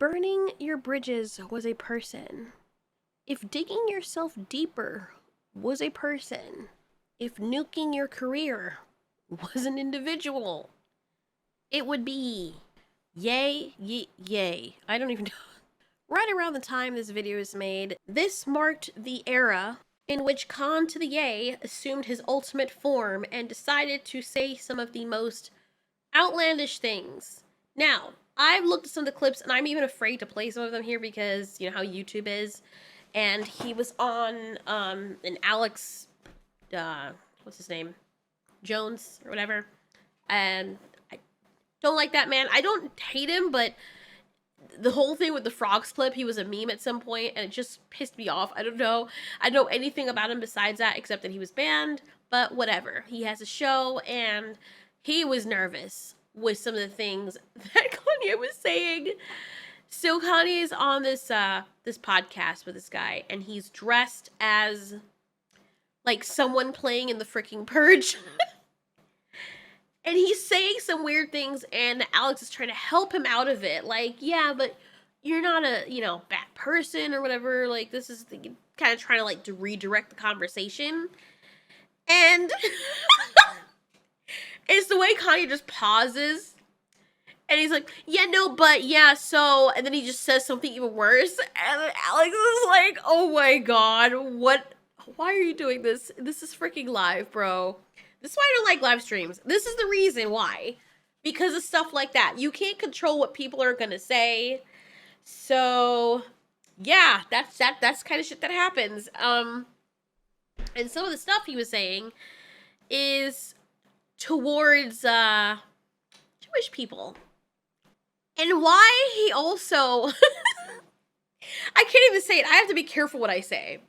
burning your bridges was a person, if digging yourself deeper was a person, if nuking your career was an individual, it would be yay, yay. I don't even know. Right around the time this video is made, this marked the era in which Khan to the Yay assumed his ultimate form and decided to say some of the most outlandish things. Now, I've looked at some of the clips and I'm even afraid to play some of them here because you know how YouTube is. And he was on an Alex, what's his name? Jones or whatever. And I don't like that man. I don't hate him, but the whole thing with the frogs clip, he was a meme at some point and it just pissed me off. I don't know. I don't know anything about him besides that except that he was banned, but whatever. He has a show and he was nervous with some of the things that Kanye was saying. So Kanye is on this this podcast with this guy and he's dressed as like someone playing in the freaking Purge. And he's saying some weird things, and Alex is trying to help him out of it. Like, yeah, but you're not a, bad person or whatever. Like, this is kind of trying to, like, to redirect the conversation. And it's the way Kanye just pauses. And he's like, yeah, no, but, yeah, so... And then he just says something even worse. And then Alex is like, oh my god, what? Why are you doing this? This is freaking live, bro. This is why I don't like live streams. This is the reason why. Because of stuff like that. You can't control what people are gonna say. So, yeah, that's kind of shit that happens. And some of the stuff he was saying is towards Jewish people. And why he also... I can't even say it. I have to be careful what I say.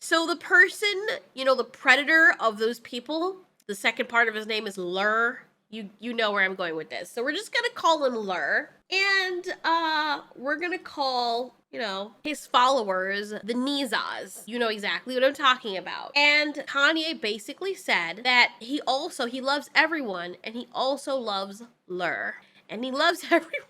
So the person, the predator of those people... The second part of his name is Lur. You know where I'm going with this. So we're just going to call him Lur. And we're going to call, his followers the Nizas. You know exactly what I'm talking about. And Kanye basically said that he loves everyone and he also loves Lur. And he loves everyone.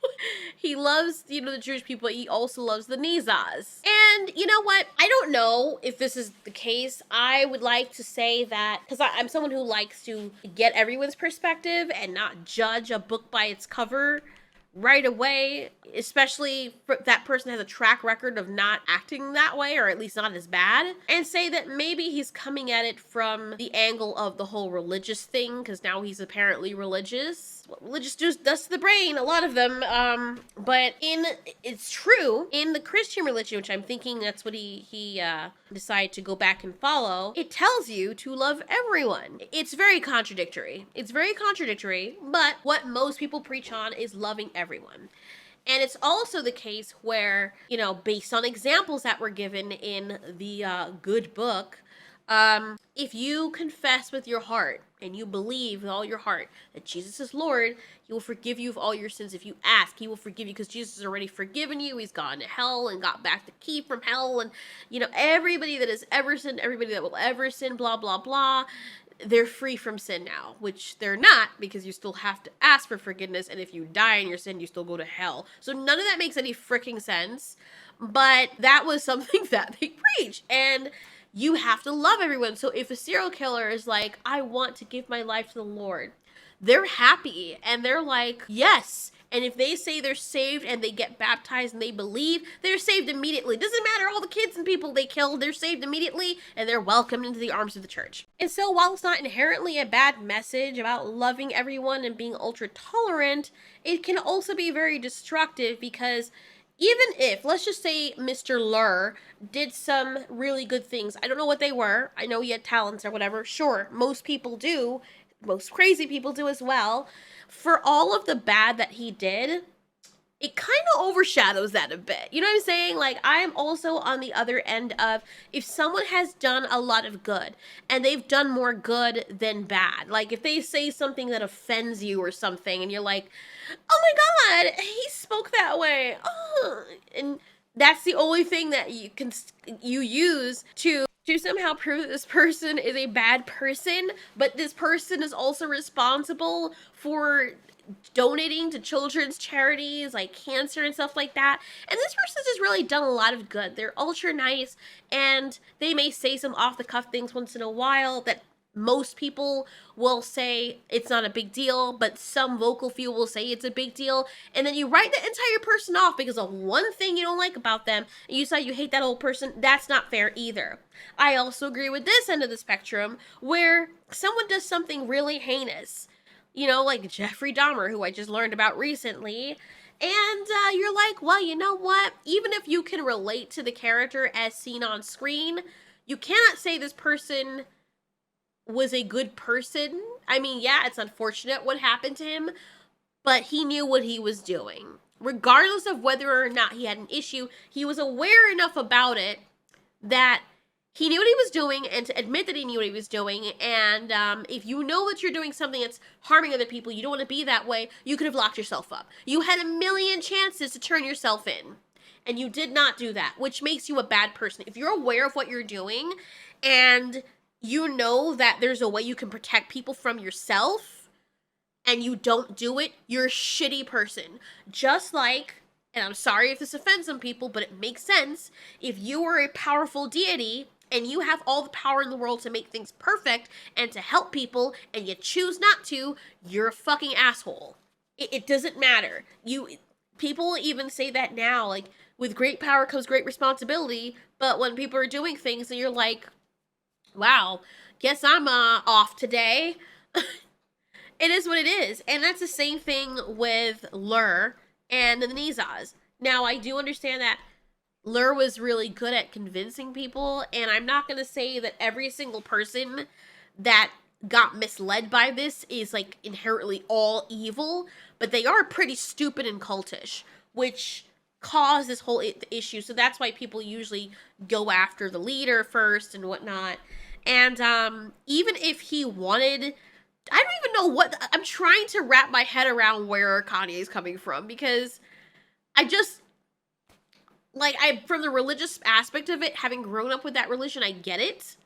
He loves, the Jewish people. He also loves the Nizas. And you know what? I don't know if this is the case. I would like to say that, because I'm someone who likes to get everyone's perspective and not judge a book by its cover right away, especially if that person has a track record of not acting that way, or at least not as bad, and say that maybe he's coming at it from the angle of the whole religious thing, because now he's apparently religious. What religious does to the brain, a lot of them, but it's true, in the Christian religion, which I'm thinking that's what he decided to go back and follow, it tells you to love everyone. It's very contradictory. But what most people preach on is loving everyone. And it's also the case where, based on examples that were given in the good book, if you confess with your heart and you believe with all your heart that Jesus is Lord, he will forgive you of all your sins. If you ask, he will forgive you because Jesus has already forgiven you. He's gone to hell and got back the key from hell. And, everybody that has ever sinned, everybody that will ever sin, blah, blah, blah, they're free from sin now, which they're not, because you still have to ask for forgiveness, and if you die in your sin, you still go to hell. So none of that makes any freaking sense, but that was something that they preach, and you have to love everyone. So if a serial killer is like, I want to give my life to the Lord, they're happy, and they're like, yes. And if they say they're saved and they get baptized and they believe, they're saved immediately. Doesn't matter all the kids and people they killed, they're saved immediately and they're welcomed into the arms of the church. And so while it's not inherently a bad message about loving everyone and being ultra tolerant, it can also be very destructive, because even if, let's just say Mr. Lur did some really good things. I don't know what they were. I know he had talents or whatever. Sure, most people do. Most crazy people do as well. For all of the bad that he did, it kind of overshadows that a bit. You know what I'm saying? Like, I'm also on the other end of, if someone has done a lot of good and they've done more good than bad, like if they say something that offends you or something and you're like, oh my god, he spoke that way, oh, and that's the only thing that you use to somehow prove that this person is a bad person, but this person is also responsible for donating to children's charities like cancer and stuff like that. And this person's just really done a lot of good. They're ultra nice, and they may say some off the cuff things once in a while that most people will say it's not a big deal, but some vocal few will say it's a big deal. And then you write the entire person off because of one thing you don't like about them, and you say you hate that old person. That's not fair either. I also agree with this end of the spectrum where someone does something really heinous, like Jeffrey Dahmer, who I just learned about recently. And you're like, well, you know what? Even if you can relate to the character as seen on screen, you cannot say this person was a good person. I mean, yeah, it's unfortunate what happened to him, but he knew what he was doing. Regardless of whether or not he had an issue, he was aware enough about it that he knew what he was doing, and to admit that he knew what he was doing. And if you know that you're doing something that's harming other people, you don't want to be that way, you could have locked yourself up. You had a million chances to turn yourself in, and you did not do that, which makes you a bad person. If you're aware of what you're doing, and you know that there's a way you can protect people from yourself, and you don't do it, you're a shitty person. Just like, and I'm sorry if this offends some people, but it makes sense, if you were a powerful deity and you have all the power in the world to make things perfect and to help people, and you choose not to, you're a fucking asshole. It doesn't matter. People even say that now, like, with great power comes great responsibility, but when people are doing things and you're like, wow, guess I'm off today. It is what it is. And that's the same thing with Lur and the Nizaz. Now, I do understand that Lur was really good at convincing people, and I'm not going to say that every single person that got misled by this is, like, inherently all evil, but they are pretty stupid and cultish, which caused this whole issue. So that's why people usually go after the leader first and whatnot. And even if he wanted, I don't even know what, I'm trying to wrap my head around where Kanye is coming from, because I just, like, from the religious aspect of it, having grown up with that religion, I get it.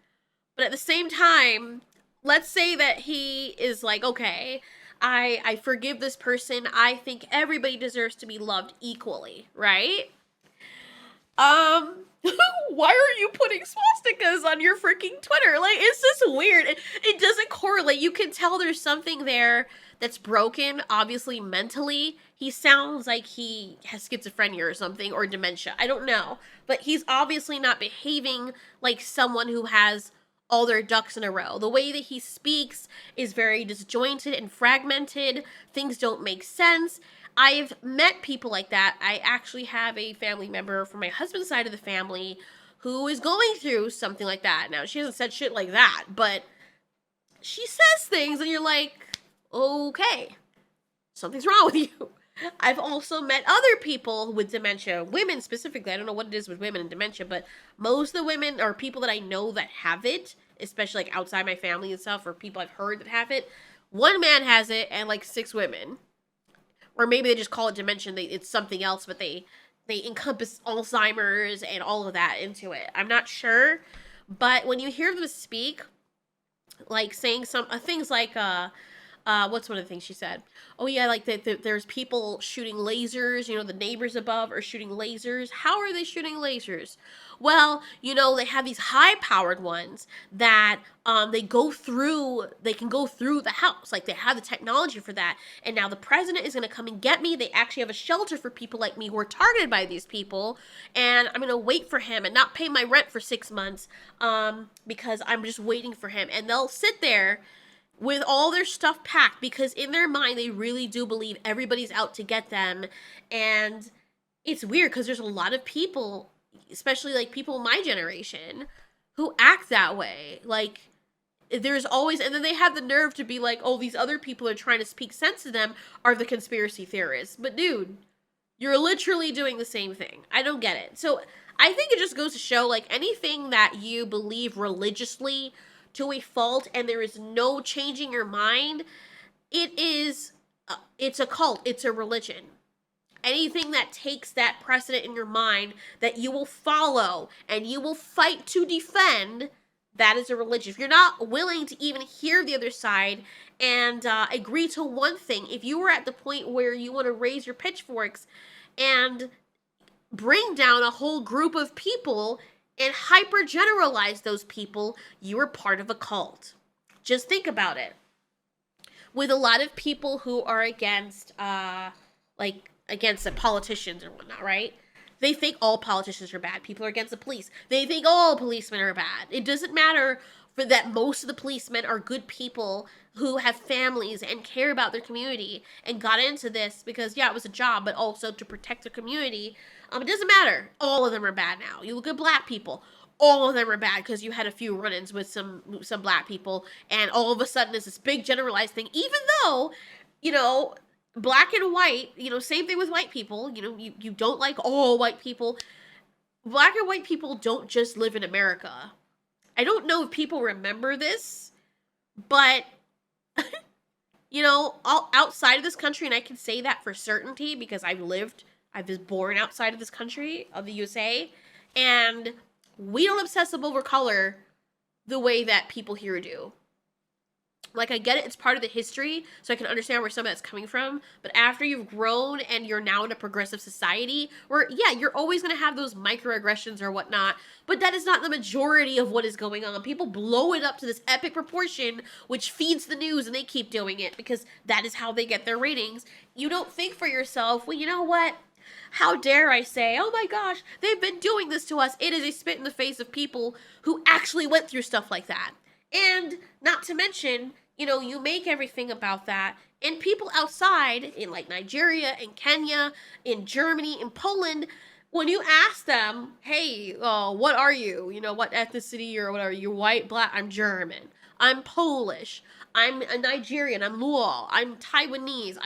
But at the same time, let's say that he is like, okay, I forgive this person. I think everybody deserves to be loved equally, right? Why are you putting swastikas on your freaking Twitter? Like, it's just weird. It doesn't correlate. You can tell there's something there that's broken, obviously mentally. He sounds like he has schizophrenia or something, or dementia. I don't know. But he's obviously not behaving like someone who has all their ducks in a row. The way that he speaks is very disjointed and fragmented. Things don't make sense. I've met people like that. I actually have a family member from my husband's side of the family who is going through something like that. Now, she hasn't said shit like that, but she says things and you're like, okay, something's wrong with you. I've also met other people with dementia, women specifically. I don't know what it is with women and dementia, but most of the women or people that I know that have it, especially like outside my family and stuff, or people I've heard that have it, one man has it and like 6 women. Or maybe they just call it dementia. It's something else, but they encompass Alzheimer's and all of that into it. I'm not sure, but when you hear them speak, like saying some things like what's one of the things she said? Oh yeah, like there's people shooting lasers. The neighbors above are shooting lasers. How are they shooting lasers? Well, they have these high-powered ones that they can go through the house. Like, they have the technology for that. And now the president is going to come and get me. They actually have a shelter for people like me who are targeted by these people. And I'm going to wait for him and not pay my rent for 6 months because I'm just waiting for him. And they'll sit there with all their stuff packed because in their mind, they really do believe everybody's out to get them. And it's weird because there's a lot of people, especially like people in my generation, who act that way. Like, there's always, and then they have the nerve to be like, oh, these other people are trying to speak sense to them are the conspiracy theorists. But dude, you're literally doing the same thing. I don't get it. So I think it just goes to show, like, anything that you believe religiously to a fault and there is no changing your mind, it's a cult. It's a religion. Anything that takes that precedent in your mind that you will follow and you will fight to defend, that is a religion. If you're not willing to even hear the other side and agree to one thing, if you were at the point where you want to raise your pitchforks and bring down a whole group of people and hyper generalize those people, you are part of a cult. Just think about it. With a lot of people who are against against the politicians or whatnot, right? They think all politicians are bad. People are against the police. They think all policemen are bad. It doesn't matter for that most of the policemen are good people who have families and care about their community and got into this because, yeah, it was a job, but also to protect their community. It doesn't matter. All of them are bad now. You look at black people. All of them are bad because you had a few run-ins with some black people, and all of a sudden it's this big generalized thing, even though, black and white, same thing with white people, you don't like all white people. Black and white people don't just live in America. I don't know if people remember this, but, all outside of this country, and I can say that for certainty because I was born outside of this country, of the USA, and we don't obsess over color the way that people here do. Like, I get it, it's part of the history, so I can understand where some of that's coming from, but after you've grown and you're now in a progressive society, where, yeah, you're always going to have those microaggressions or whatnot, but that is not the majority of what is going on. People blow it up to this epic proportion, which feeds the news, and they keep doing it, because that is how they get their ratings. You don't think for yourself, well, you know what? How dare I say, oh my gosh, they've been doing this to us. It is a spit in the face of people who actually went through stuff like that. And not to mention, you make everything about that. And people outside, in like Nigeria, in Kenya, in Germany, in Poland, when you ask them, hey, what are you? What ethnicity or whatever, you're white, black, I'm German, I'm Polish, I'm a Nigerian, I'm Luo, I'm Taiwanese,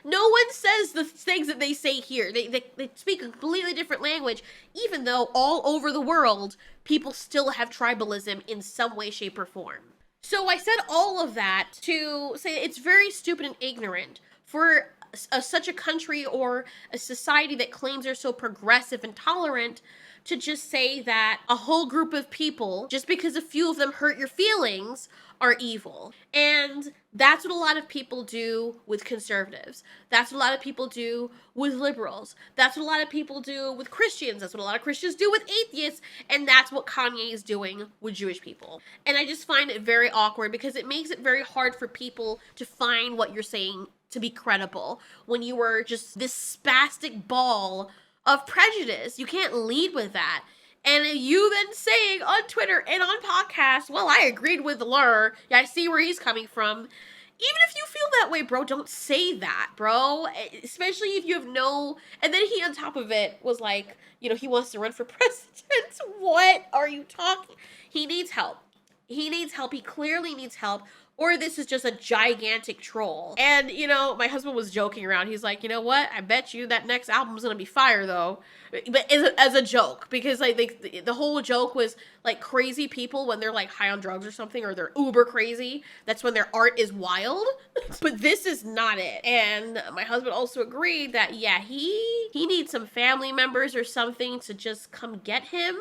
no one says the things that they say here. They speak a completely different language, even though all over the world, people still have tribalism in some way, shape, or form. So I said all of that to say it's very stupid and ignorant for such a country or a society that claims they're so progressive and tolerant to just say that a whole group of people, just because a few of them hurt your feelings, are evil. And that's what a lot of people do with conservatives. That's what a lot of people do with liberals. That's what a lot of people do with Christians. That's what a lot of Christians do with atheists. And that's what Kanye is doing with Jewish people. And I just find it very awkward because it makes it very hard for people to find what you're saying to be credible when you were just this spastic ball of prejudice. You can't lead with that. And you then saying on Twitter and on podcasts, well, I agreed with Lur. Yeah, I see where he's coming from. Even if you feel that way, bro, don't say that, bro. Especially if you have no... And then he, on top of it, was like, he wants to run for president. What are you talking? He needs help. He needs help. He clearly needs help. Or this is just a gigantic troll. And, my husband was joking around. He's like, you know what? I bet you that next album's gonna be fire, though. But as a joke. Because, the whole joke was, crazy people when they're, high on drugs or something. Or they're uber crazy. That's when their art is wild. But this is not it. And my husband also agreed that, yeah, he needs some family members or something to just come get him.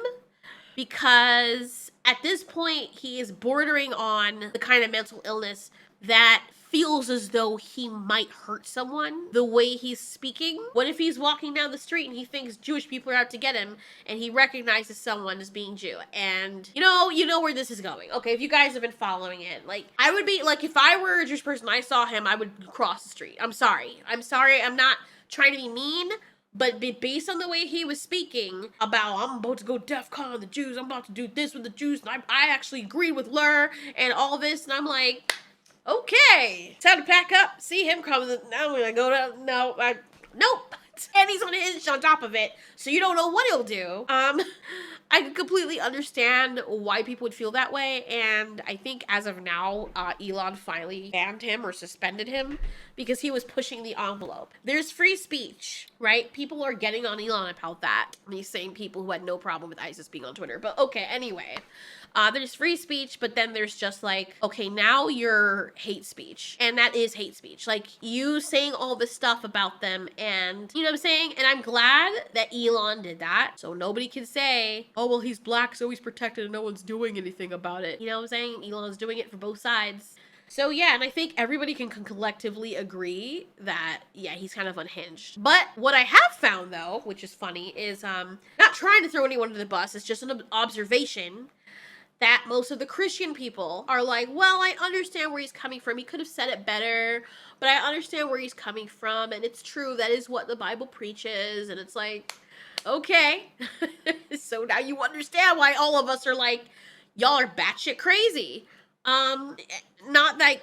Because at this point, he is bordering on the kind of mental illness that feels as though he might hurt someone the way he's speaking. What if he's walking down the street and he thinks Jewish people are out to get him and he recognizes someone as being Jew? And you know where this is going. Okay, if you guys have been following it, I would be, if I were a Jewish person, I saw him, I would cross the street. I'm sorry. I'm not trying to be mean. But based on the way he was speaking about, I'm about to go DEFCON, the Jews, I'm about to do this with the Jews, and I actually agreed with Lur and all this, and I'm like, okay, time to pack up, see him coming, now I'm gonna go to, nope. And he's on a hinge on top of it, so you don't know what he'll do. I can completely understand why people would feel that way, and I think as of now, Elon finally banned him or suspended him because he was pushing the envelope. There's free speech, right? People are getting on Elon about that. These same people who had no problem with ISIS being on Twitter. But okay, anyway. There's free speech, but then there's just okay, now you're hate speech. And that is hate speech. You saying all this stuff about them and, you know what I'm saying? And I'm glad that Elon did that. So nobody can say, oh, well, he's black, so he's protected and no one's doing anything about it. You know what I'm saying? Elon's doing it for both sides. So yeah, and I think everybody can collectively agree that, yeah, he's kind of unhinged. But what I have found, though, which is funny, is not trying to throw anyone under the bus, it's just an observation that most of the Christian people are like, well, I understand where he's coming from. He could have said it better, but I understand where he's coming from, and it's true. That is what the Bible preaches, and it's like, okay. So now you understand why all of us are like, y'all are batshit crazy. Not like,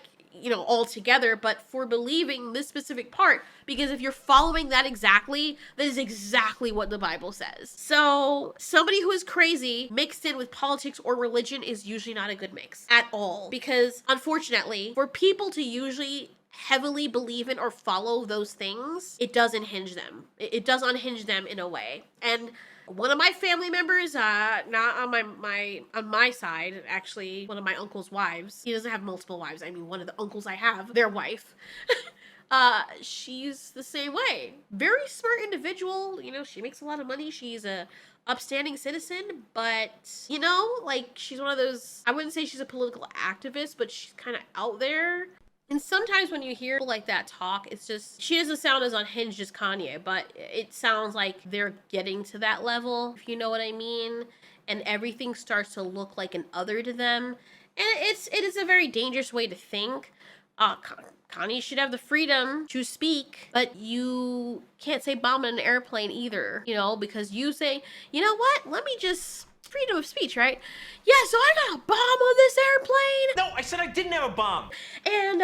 all together, but for believing this specific part, because if you're following that exactly, that is exactly what the Bible says. So somebody who is crazy mixed in with politics or religion is usually not a good mix at all, because unfortunately, for people to usually heavily believe in or follow those things, it does unhinge them. It does unhinge them in a way. And one of my family members, not on my side, actually, one of my uncle's wives. He doesn't have multiple wives. I mean, one of the uncles I have, their wife. She's the same way. Very smart individual. She makes a lot of money. She's a upstanding citizen, but like, she's one of those, I wouldn't say she's a political activist, but she's kind of out there. And sometimes when you hear people like that talk, it's just, she doesn't sound as unhinged as Kanye, but it sounds like they're getting to that level, if you know what I mean. And everything starts to look like an other to them. And it is a very dangerous way to think. Kanye should have the freedom to speak, but you can't say bomb in an airplane either, because you say, you know what, let me just... freedom of speech, right? Yeah, so I got a bomb on this airplane. No, I said I didn't have a bomb. And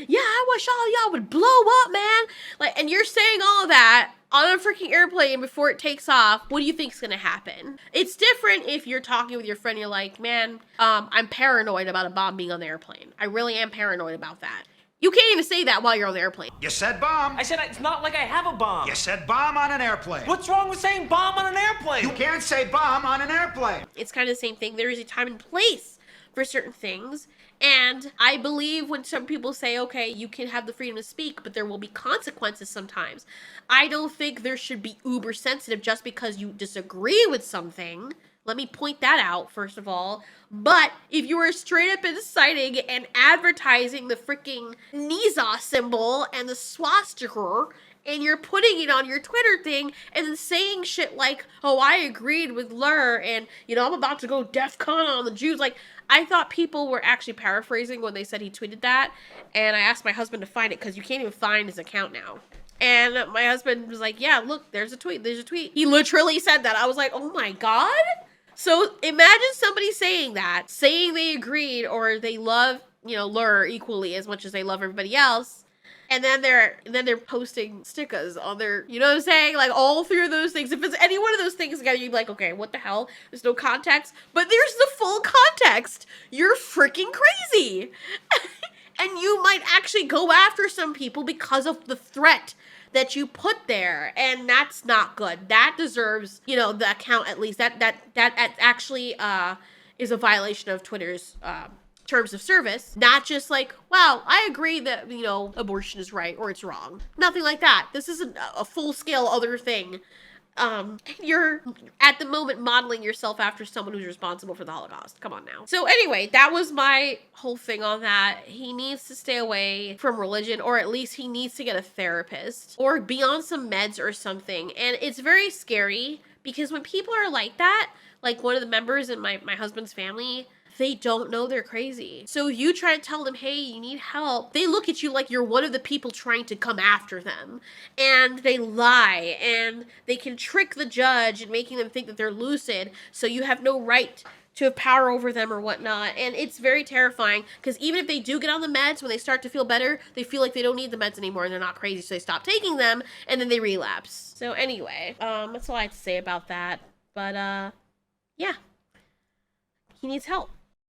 yeah, I wish all y'all would blow up, man. Like, and you're saying all of that on a freaking airplane before it takes off. What do you think's gonna happen? It's different if you're talking with your friend, you're like, man, I'm paranoid about a bomb being on the airplane. I really am paranoid about that. You can't even say that while you're on the airplane. You said bomb. I said it's not like I have a bomb. You said bomb on an airplane. What's wrong with saying bomb on an airplane? You can't say bomb on an airplane. It's kind of the same thing. There is a time and place for certain things. And I believe when some people say, okay, you can have the freedom to speak, but there will be consequences sometimes. I don't think there should be uber sensitive just because you disagree with something. Let me point that out, first of all. But if you were straight up inciting and advertising the freaking Nizah symbol and the swastika, and you're putting it on your Twitter thing and then saying shit like, oh, I agreed with Lur, and, I'm about to go DEFCON on the Jews. Like, I thought people were actually paraphrasing when they said he tweeted that. And I asked my husband to find it because you can't even find his account now. And my husband was like, yeah, look, there's a tweet. He literally said that. I was like, oh my God. So imagine somebody saying that, saying they agreed or they love, Lur equally as much as they love everybody else. And then they're posting stickers on their, you know what I'm saying? Like all through those things. If it's any one of those things together, you'd be like, okay, what the hell? There's no context. But there's the full context. You're freaking crazy. And you might actually go after some people because of the threat that you put there, and that's not good. That deserves, the account at least. That actually is a violation of Twitter's terms of service. Not just like, wow, I agree that, abortion is right or it's wrong. Nothing like that. This isn't a full-scale other thing. You're at the moment modeling yourself after someone who's responsible for the Holocaust. Come on now. So anyway, that was my whole thing on that. He needs to stay away from religion, or at least he needs to get a therapist or be on some meds or something. And it's very scary because when people are like that, like one of the members in my husband's family, they don't know they're crazy. So if you try to tell them, hey, you need help, they look at you like you're one of the people trying to come after them. And they lie, and they can trick the judge and making them think that they're lucid, so you have no right to have power over them or whatnot. And it's very terrifying, because even if they do get on the meds, when they start to feel better, they feel like they don't need the meds anymore and they're not crazy, so they stop taking them, and then they relapse. So anyway, that's all I have to say about that. But, yeah. He needs help.